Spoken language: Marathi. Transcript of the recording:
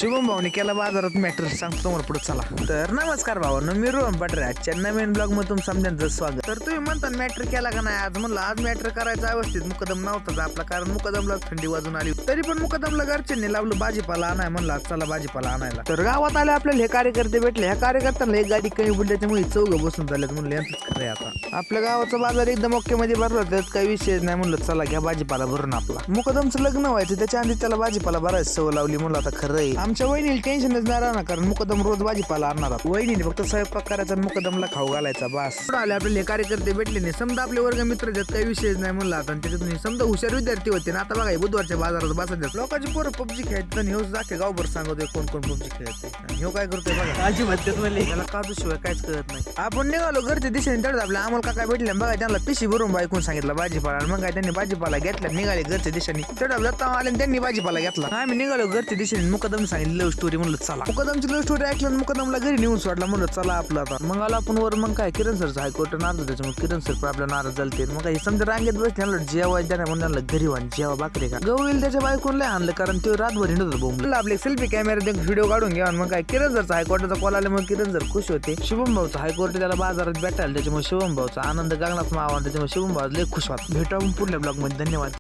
शुभम भाऊने केला बाजारात मॅटर सांगतो तुम्हाला पुढे चला. तर नमस्कार भावांनो, मी रोहन पटरे. आजच्या नवीन ब्लॉग मध्ये तुमचं समजांचं स्वागत. तर तुम्ही म्हणता मॅटर केला का नाही आज? म्हणलं आज मॅटर करायचा व्यवस्थित मुकदम नव्हताच आपला, कारण मुकदमला थंडी वाजून आली. तरी पण मुकदमला घरच्यांनी लावलं भाजीपाला आणाय. म्हणलं आज चला भाजीपाला आणायला. तर गावात आले आपल्याला हे कार्यकर्ते भेटले. ह्या कार्यकर्त्यांना एक गाडी कमी बुडल्याच्यामुळे चौघ बसून झाल्यात. म्हणलं यांचंच खरं आहे आता. आपल्या गावाचा बाजार एकदम ओके मध्ये भरला, त्यात काही विषय नाही. म्हणलं चला घ्या भाजीपाला भरून आपला. मुकदमचं लग्न व्हायचं त्याच्या आधी त्याला भाजीपाला भरायची सवय लावली. म्हणलं आता खरं आहे. आमच्या वहिनीला टेन्शनच नाही राहणार, कारण मुकदम रोज भाजीपाला आणणार. वहिनीने फक्त स्वयंपाक करायचा आणि मुकदमला खाऊ घालायचा बस. आले आपले हे कार्यकर्ते भेटले नाही. समजा आपले वर्ग मित्र त्यात काही विषयच नाही. म्हणलं आता त्याच्यातून समजा हुशार विद्यार्थी होते ना. आता बघा बुधवारच्या बाजारात बसत लोकांची पोरं पबजी खेळतात आणि ह्योच दाखे गावभर सांगतोय कोण कोण पबजी खेळते. ह्यो काय करतोय बघा, काळजी म्हणतात मला. त्याला काजूशिवाय काहीच कळत नाही. आपण निघालो घरच्या दिशेने तडत आपल्या आम्हाला काका भेटले. बघा त्यांना पिशी भरून बायकून सांगितलं भाजीपाला. मग काय त्यांनी भाजीपाला घेतला, निघाले घरच्या दिशेने. तडप जाता आले त्यांनी भाजीपाला घेतला. आम्ही निघालो घरच्या दिशेने. मुकदम सांगितलं लव्ह स्टोरी. म्हणलं चला. मुकदमची लव्ह स्टोरी ऐकलं, मुकदमला घरी नेऊन सोडला. म्हणलं चला आपलं आता. मग आला आपण वर. मग काय किरण सरचं हायकोर्ट नाराज, त्याच्यामुळे किरण सर पण आपल्या नाराज झालते. मग काही समजा रांगेत बसले जेव्हा त्यांना म्हणलं घरी वाण जेव्हा भाकरे का गवळील त्याच्या बायकोन लय आणलं, कारण ते रातभर हिंडत बोंबलं. आपले सेल्फी कॅमेरा व्हिडिओ काढून घ्या. मग काय किरण सरचा हायकोर्टाचा कॉल आला. मग किरण सर खुश होते. शुभम भाऊचा हायकोर्ट त्याला बाजारात भेटायला, त्याच्यामुळे शुभम भाऊचा आनंद गगनात मावा. त्याच्यामुळे शुभम भाऊ लय खुश होता. भेटू पुढल्या ब्लॉग मध्ये. धन्यवाद.